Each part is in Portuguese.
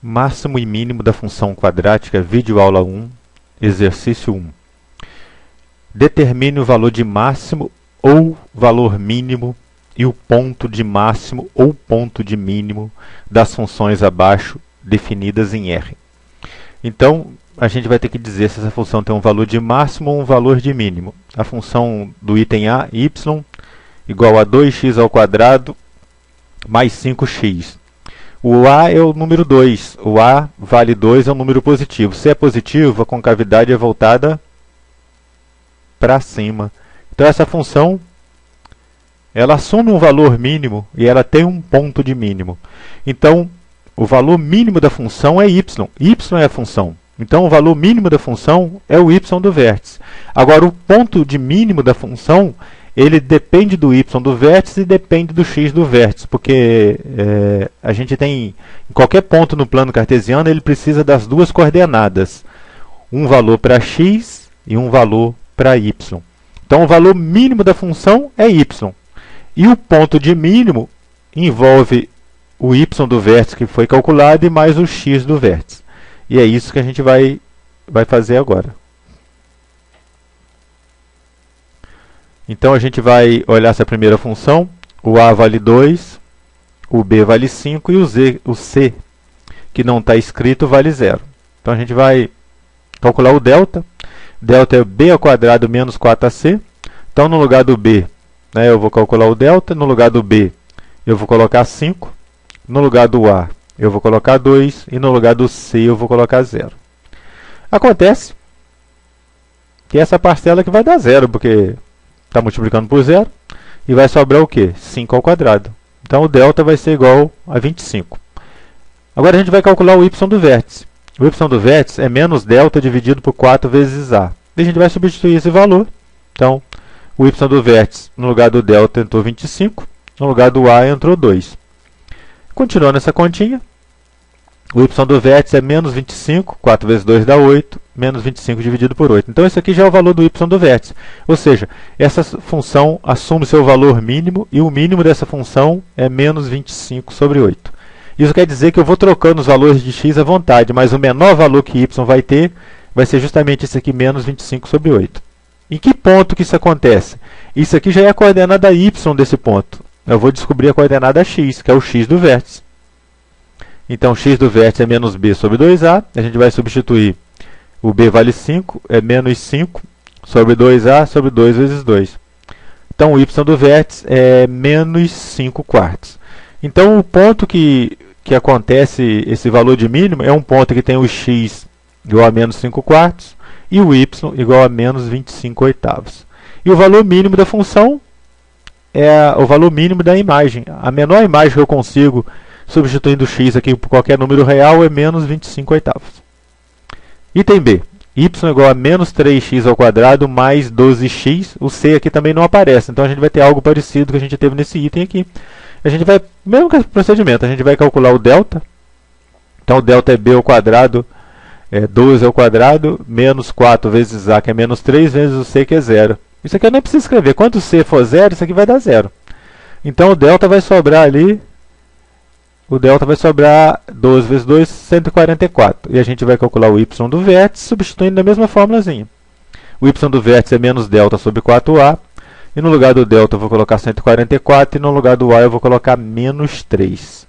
Máximo e mínimo da função quadrática, vídeo aula 1, exercício 1. Determine o valor de máximo ou valor mínimo e o ponto de máximo ou ponto de mínimo das funções abaixo definidas em R. Então, a gente vai ter que dizer se essa função tem um valor de máximo ou um valor de mínimo. A função do item A, y, igual a 2x ao quadrado mais 5x. O A é o número 2. O A vale 2, é um número positivo. Se é positivo, a concavidade é voltada para cima. Então, essa função ela assume um valor mínimo e ela tem um ponto de mínimo. Então, o valor mínimo da função é y. Y é a função. Então, o valor mínimo da função é o y do vértice. Agora, o ponto de mínimo da função, ele depende do y do vértice e depende do x do vértice, porque a gente tem, em qualquer ponto no plano cartesiano, ele precisa das duas coordenadas. Um valor para x e um valor para y. Então, o valor mínimo da função é y. E o ponto de mínimo envolve o y do vértice que foi calculado e mais o x do vértice. E é isso que a gente vai fazer agora. Então, a gente vai olhar essa primeira função. O a vale 2, o b vale 5 e o c, que não está escrito, vale 0. Então, a gente vai calcular o delta. Delta é b ao quadrado menos 4ac. Então, no lugar do b, eu vou calcular o delta. No lugar do b, eu vou colocar 5. No lugar do a, eu vou colocar 2. E no lugar do c, eu vou colocar 0. Acontece que essa parcela que vai dar 0, porque está multiplicando por 0. E vai sobrar o quê? 5 ao quadrado. Então, o delta vai ser igual a 25. Agora, a gente vai calcular o y do vértice. O y do vértice é menos delta dividido por 4 vezes a. E a gente vai substituir esse valor. Então, o y do vértice, no lugar do delta, entrou 25. No lugar do a, entrou 2. Continuando essa continha, o y do vértice é menos 25. 4 vezes 2 dá 8. Menos 25 dividido por 8. Então, esse aqui já é o valor do y do vértice. Ou seja, essa função assume seu valor mínimo e o mínimo dessa função é menos 25 sobre 8. Isso quer dizer que eu vou trocando os valores de x à vontade, mas o menor valor que y vai ter vai ser justamente esse aqui, menos 25 sobre 8. Em que ponto que isso acontece? Isso aqui já é a coordenada y desse ponto. Eu vou descobrir a coordenada x, que é o x do vértice. Então, x do vértice é menos b sobre 2a. A gente vai substituir. O b vale 5, é menos 5 sobre 2a sobre 2 vezes 2. Então, o y do vértice é menos 5 quartos. Então, o ponto que acontece esse valor de mínimo é um ponto que tem o x igual a menos 5 quartos e o y igual a menos 25 oitavos. E o valor mínimo da função é o valor mínimo da imagem. A menor imagem que eu consigo, substituindo o x aqui por qualquer número real, é menos 25 oitavos. Item B. Y igual a menos 3x ao quadrado mais 12x. O c aqui também não aparece. Então, a gente vai ter algo parecido que a gente teve nesse item aqui. A gente vai, mesmo procedimento, a gente vai calcular o delta. Então, o delta é b ao quadrado, 12 ao quadrado, menos 4 vezes a, que é menos 3, vezes o c, que é 0. Isso aqui eu nem preciso escrever. Quando o c for 0, isso aqui vai dar 0. Então, o delta vai sobrar ali... O delta vai sobrar 12 vezes 2, 144. E a gente vai calcular o y do vértice, substituindo da mesma formulazinha. O y do vértice é menos delta sobre 4a. E no lugar do delta eu vou colocar 144. E no lugar do a eu vou colocar menos 3.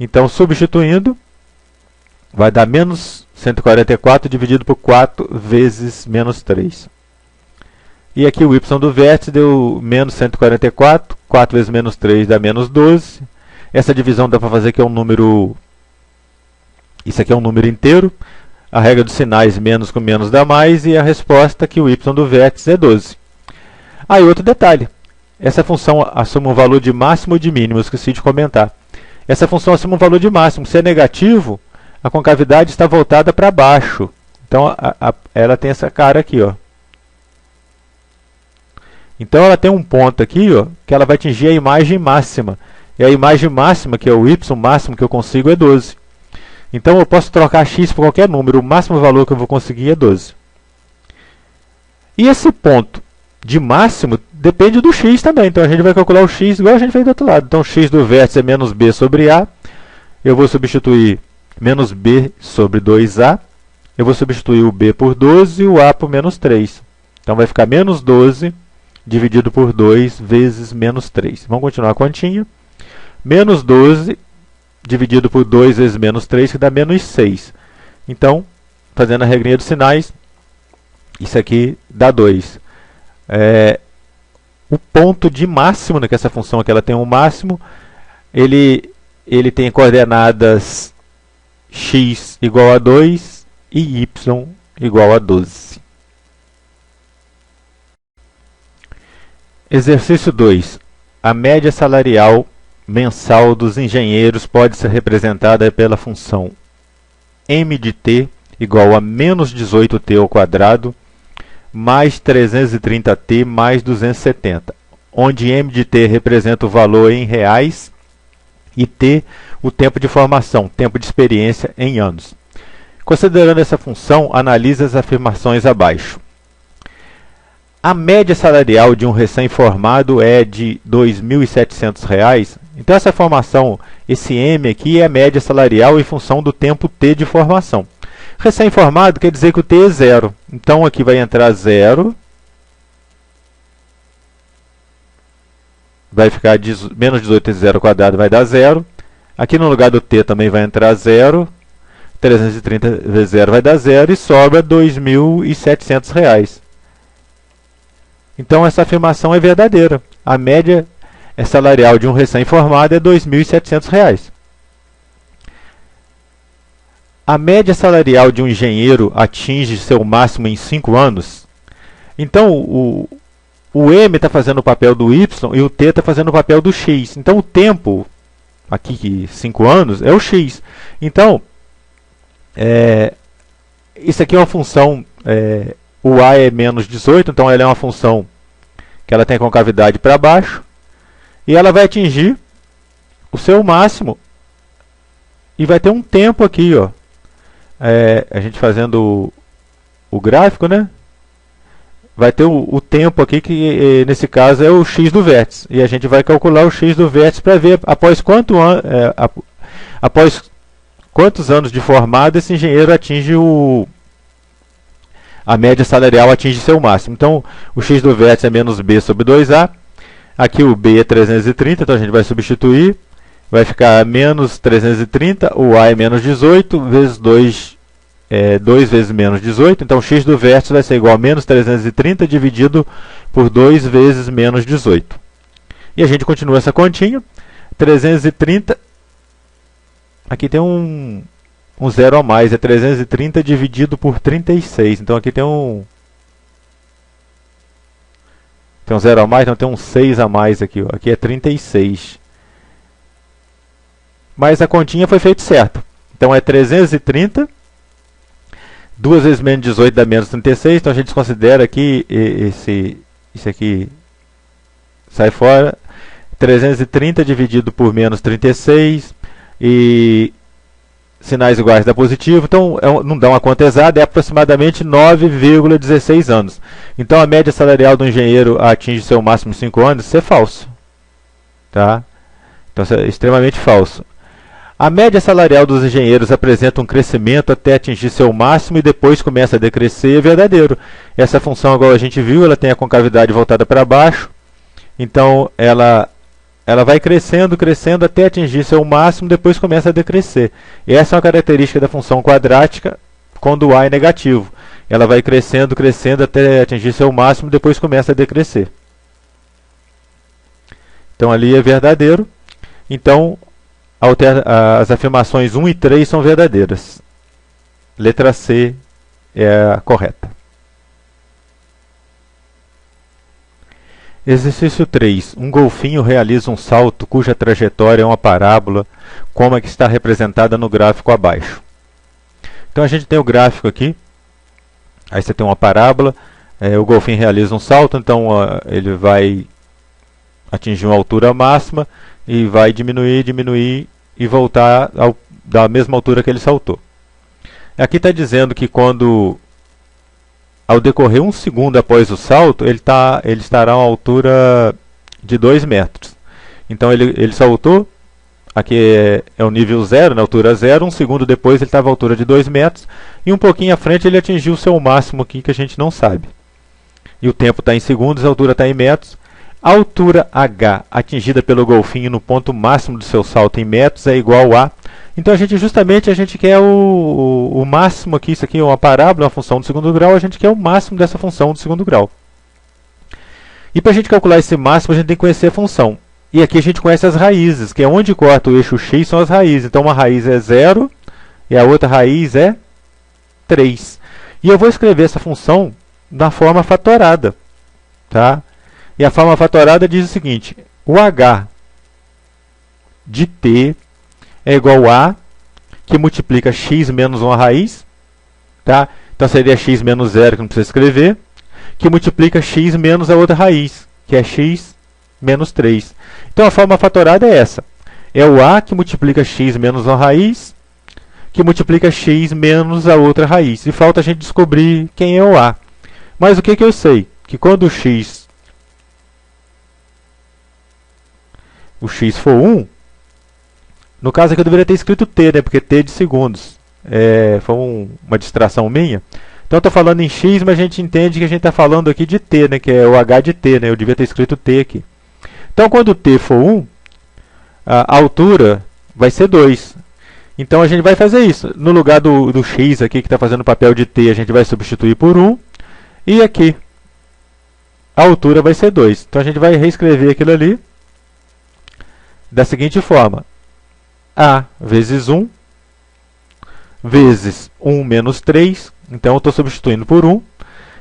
Então, substituindo, vai dar menos 144 dividido por 4 vezes menos 3. E aqui o y do vértice deu menos 144. 4 vezes menos 3 dá menos 12. Essa divisão dá para fazer que é um número... Isso aqui é um número inteiro. A regra dos sinais, menos com menos dá mais. E a resposta que o y do vértice é 12. Aí, outro detalhe. Essa função assume um valor de máximo ou de mínimo. Eu esqueci de comentar. Essa função assume um valor de máximo. Se é negativo, a concavidade está voltada para baixo. Então, ela tem essa cara aqui, ó. Então, ela tem um ponto aqui, ó, que ela vai atingir a imagem máxima. E a imagem máxima, que é o y máximo que eu consigo, é 12. Então, eu posso trocar x por qualquer número. O máximo valor que eu vou conseguir é 12. E esse ponto de máximo depende do x também. Então, a gente vai calcular o x igual a gente fez do outro lado. Então, x do vértice é menos b sobre a. Eu vou substituir menos b sobre 2a. Eu vou substituir o b por 12 e o a por menos 3. Então vai ficar menos 12 dividido por 2 vezes menos 3. Vamos continuar a continha. Menos 12 dividido por 2 vezes menos 3, que dá menos 6. Então, fazendo a regrinha dos sinais, isso aqui dá 2. O ponto de máximo, né, que essa função aqui ela tem um máximo, ele tem coordenadas x igual a 2 e y igual a 12. Exercício 2. A média salarial mensal dos engenheiros pode ser representada pela função m de t igual a menos 18t ao quadrado mais 330t mais 270, onde m de t representa o valor em reais e t o tempo de formação, tempo de experiência em anos. Considerando essa função, analise as afirmações abaixo. A média salarial de um recém-formado é de R$ 2.700. Então essa formação, esse M aqui é a média salarial em função do tempo T de formação. Recém-formado quer dizer que o T é 0. Então aqui vai entrar 0. Vai ficar menos 18 vezes 0 ao quadrado vai dar 0. Aqui no lugar do T também vai entrar 0. 330 vezes 0 vai dar 0 e sobra R$ 2.700. Então essa afirmação é verdadeira. A média salarial de um recém-formado é R$ 2.700. A média salarial de um engenheiro atinge seu máximo em 5 anos. Então o M está fazendo o papel do Y e o T está fazendo o papel do X. Então o tempo, aqui 5 anos, é o X. Então, isso aqui é uma função, o A é menos 18, então ela é uma função que ela tem concavidade para baixo. E ela vai atingir o seu máximo. E vai ter um tempo aqui, ó. A gente fazendo o gráfico, né? Vai ter o tempo aqui, que nesse caso é o x do vértice. E a gente vai calcular o x do vértice para ver após quantos anos de formado esse engenheiro atinge a média salarial atinge seu máximo. Então, o x do vértice é menos b sobre 2a. Aqui o b é 330, então a gente vai substituir. Vai ficar menos 330, o a é menos 18, vezes 2, 2 vezes menos 18. Então, o x do vértice vai ser igual a menos 330 dividido por 2 vezes menos 18. E a gente continua essa continha. 330, aqui tem um 0 a mais, é 330 dividido por 36. Então, aqui tem um 0 a mais, não, tem um 6 a mais aqui. Ó. Aqui é 36. Mas a continha foi feita certo. Então é 330. 2 vezes menos 18 dá menos 36. Então a gente considera que esse aqui sai fora. 330 dividido por menos 36. E sinais iguais dá positivo. Então não dá uma conta exata, é aproximadamente 9,16 anos. Então a média salarial do engenheiro atinge seu máximo em 5 anos. Isso é falso. Tá? Então isso é extremamente falso. A média salarial dos engenheiros apresenta um crescimento até atingir seu máximo e depois começa a decrescer, é verdadeiro. Essa função, igual a gente viu, ela tem a concavidade voltada para baixo. Então, ela vai crescendo, crescendo até atingir seu máximo, depois começa a decrescer. E essa é uma característica da função quadrática quando o a é negativo. Ela vai crescendo, crescendo até atingir seu máximo, depois começa a decrescer. Então, ali é verdadeiro. Então, as afirmações 1 e 3 são verdadeiras. Letra C é a correta. Exercício 3. Um golfinho realiza um salto cuja trajetória é uma parábola, como a que está representada no gráfico abaixo. Então a gente tem o gráfico aqui. Aí você tem uma parábola. O golfinho realiza um salto, então ele vai atingir uma altura máxima e vai diminuir, diminuir e voltar da mesma altura que ele saltou. Aqui está dizendo que ao decorrer 1 segundo após o salto, ele estará a uma altura de 2 metros. Então ele saltou, aqui é o nível 0, na altura 0, um segundo depois ele estava à altura de 2 metros, e um pouquinho à frente ele atingiu o seu máximo aqui, que a gente não sabe. E o tempo está em segundos, a altura está em metros. A altura H atingida pelo golfinho no ponto máximo do seu salto em metros é igual a... Então a gente quer o máximo aqui, isso aqui é uma parábola, uma função do segundo grau, a gente quer o máximo dessa função do segundo grau. E para a gente calcular esse máximo, a gente tem que conhecer a função. E aqui a gente conhece as raízes, que é onde corta o eixo x são as raízes. Então uma raiz é 0 e a outra raiz é 3. E eu vou escrever essa função na forma fatorada. Tá? E a forma fatorada diz o seguinte: o h de t é igual a que multiplica x menos uma raiz. Tá? Então seria x menos 0, que não precisa escrever, que multiplica x menos a outra raiz, que é x menos 3. Então a forma fatorada é essa. É o a que multiplica x menos uma raiz, que multiplica x menos a outra raiz. E falta a gente descobrir quem é o a. Mas o que eu sei? Que quando o x for 1, no caso aqui eu deveria ter escrito t, né? Porque t é de segundos. Foi uma distração minha. Então estou falando em x, mas a gente entende que a gente está falando aqui de t, né? Que é o h de t, né? Eu devia ter escrito t aqui. Então quando t for 1, a altura vai ser 2. Então a gente vai fazer isso. No lugar do x aqui, que está fazendo o papel de t, a gente vai substituir por 1. E aqui, a altura vai ser 2. Então a gente vai reescrever aquilo ali da seguinte forma: a vezes 1 vezes 1 menos 3. Então eu estou substituindo por 1.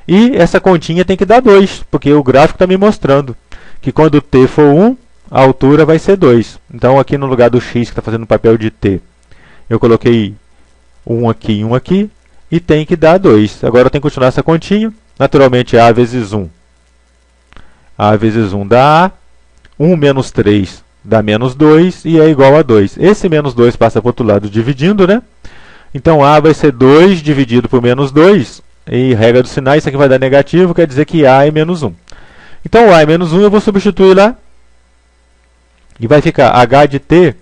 E essa continha tem que dar 2, porque o gráfico está me mostrando que quando t for 1, a altura vai ser 2. Então aqui no lugar do x, que está fazendo o papel de t, eu coloquei 1 aqui e 1 aqui, e tem que dar 2. Agora eu tenho que continuar essa continha. Naturalmente, a vezes 1. A vezes 1 dá a. 1 menos 3 dá menos 2 e é igual a 2. Esse menos 2 passa para o outro lado dividindo, né? Então a vai ser 2 dividido por menos 2. E regra dos sinais, isso aqui vai dar negativo, quer dizer que a é menos 1. Então a é menos 1, eu vou substituir lá. E vai ficar h de t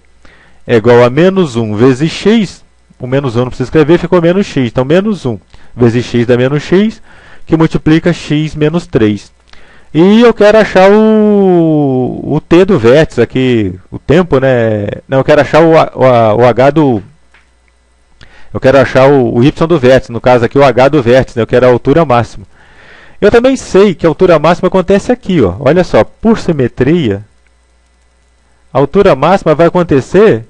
é igual a menos 1 vezes x. O menos 1 não precisa escrever, ficou menos x. Então menos 1 vezes x dá menos x, que multiplica x menos 3. E eu quero achar o t do vértice aqui, o tempo, né? Não, eu quero achar o h do... Eu quero achar o y do vértice, no caso aqui o h do vértice, né? Eu quero a altura máxima. Eu também sei que a altura máxima acontece aqui, ó. Olha só, por simetria, a altura máxima vai acontecer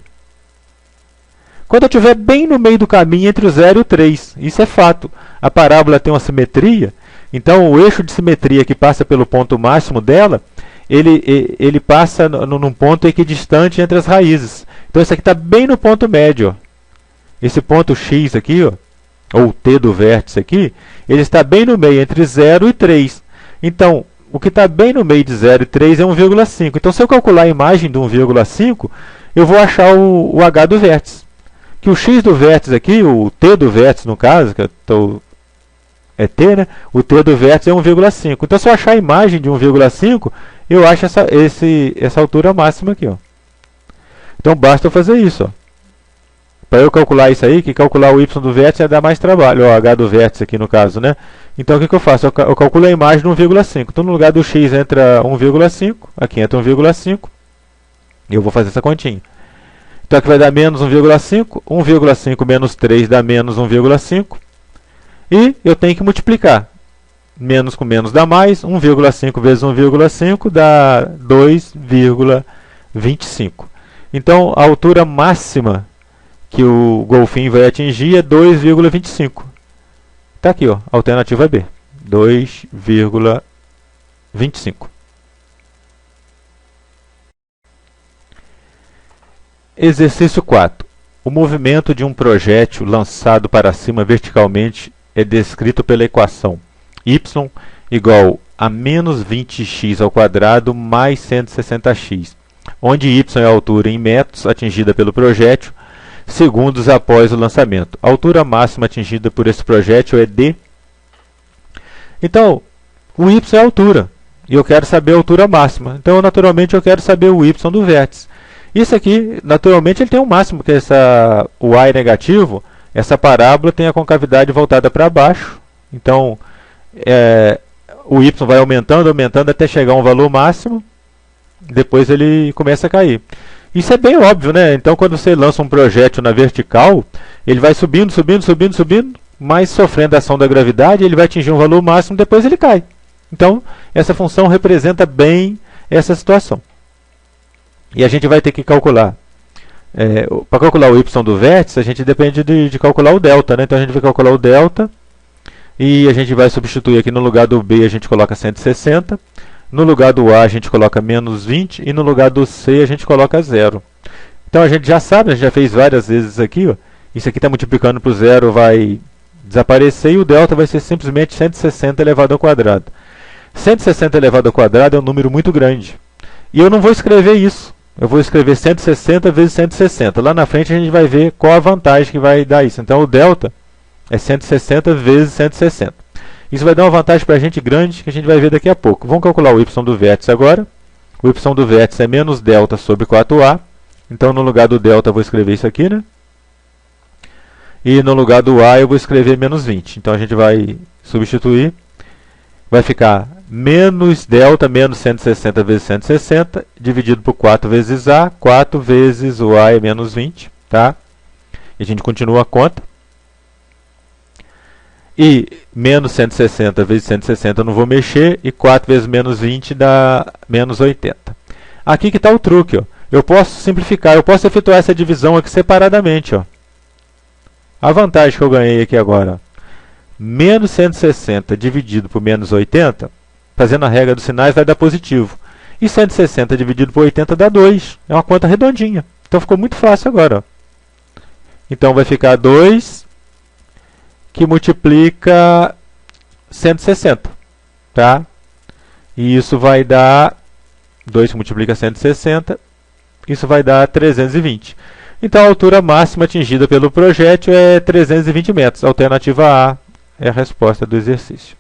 quando eu estiver bem no meio do caminho entre o 0 e o 3. Isso é fato. A parábola tem uma simetria, então o eixo de simetria que passa pelo ponto máximo dela, ele passa num ponto equidistante entre as raízes. Então esse aqui está bem no ponto médio, ó. Esse ponto x aqui, ó, ou t do vértice aqui, ele está bem no meio entre 0 e 3. Então, o que está bem no meio de 0 e 3 é 1,5. Então, se eu calcular a imagem de 1,5, eu vou achar o h do vértice. Que o x do vértice aqui, o t do vértice no caso, que é t, né? O t do vértice é 1,5. Então, se eu achar a imagem de 1,5, eu acho essa altura máxima aqui, ó. Então, basta eu fazer isso, ó. Para eu calcular isso aí, que calcular o y do vértice ia dar mais trabalho, o h do vértice aqui no caso, né? Então o que eu faço? Eu calculo a imagem de 1,5. Então no lugar do x entra 1,5, aqui entra 1,5, e eu vou fazer essa continha. Então aqui vai dar menos 1,5, 1,5 menos 3 dá menos 1,5, e eu tenho que multiplicar. Menos com menos dá mais, 1,5 vezes 1,5 dá 2,25. Então a altura máxima que o golfinho vai atingir é 2,25. Está aqui, ó, alternativa B, 2,25. Exercício 4. O movimento de um projétil lançado para cima verticalmente é descrito pela equação y igual a menos 20x ao quadrado mais 160x, onde y é a altura em metros atingida pelo projétil, segundos após o lançamento. A altura máxima atingida por esse projétil é d. Então, o y é a altura, e eu quero saber a altura máxima. Então, naturalmente, eu quero saber o y do vértice. Isso aqui, naturalmente, ele tem um máximo, que é o a é negativo, essa parábola tem a concavidade voltada para baixo. Então, o y vai aumentando, aumentando até chegar a um valor máximo. Depois ele começa a cair. Isso é bem óbvio, né? Então, quando você lança um projétil na vertical, ele vai subindo, subindo, subindo, subindo, mas sofrendo a ação da gravidade, ele vai atingir um valor máximo, depois ele cai. Então, essa função representa bem essa situação. E a gente vai ter que calcular. Para calcular o y do vértice, a gente depende de calcular o delta, né? Então, a gente vai calcular o delta e a gente vai substituir aqui no lugar do b, a gente coloca 160. No lugar do A a gente coloca menos 20 e no lugar do C a gente coloca 0. Então a gente já sabe, a gente já fez várias vezes aqui, ó, isso aqui está multiplicando por 0, vai desaparecer e o delta vai ser simplesmente 160 elevado ao quadrado. 160 elevado ao quadrado é um número muito grande. E eu não vou escrever isso. Eu vou escrever 160 vezes 160. Lá na frente a gente vai ver qual a vantagem que vai dar isso. Então o delta é 160 vezes 160. Isso vai dar uma vantagem para a gente grande, que a gente vai ver daqui a pouco. Vamos calcular o y do vértice agora. O y do vértice é menos delta sobre 4a. Então, no lugar do delta, eu vou escrever isso aqui, né? E no lugar do a, eu vou escrever menos 20. Então, a gente vai substituir. Vai ficar menos delta, menos 160 vezes 160, dividido por 4 vezes a. 4 vezes o a é menos 20, tá? E a gente continua a conta. E menos 160 vezes 160 eu não vou mexer, e 4 vezes menos 20 dá menos 80. Aqui que está o truque, ó. Eu posso simplificar, eu posso efetuar essa divisão aqui separadamente, ó. A vantagem que eu ganhei aqui agora, ó. Menos 160 dividido por menos 80, fazendo a regra dos sinais, vai dar positivo. E 160 dividido por 80 dá 2. É uma conta redondinha. Então ficou muito fácil agora, ó. Então vai ficar 2... que multiplica 160, tá? E isso vai dar 2 que multiplica 160, isso vai dar 320. Então a altura máxima atingida pelo projétil é 320 metros. A alternativa A é a resposta do exercício.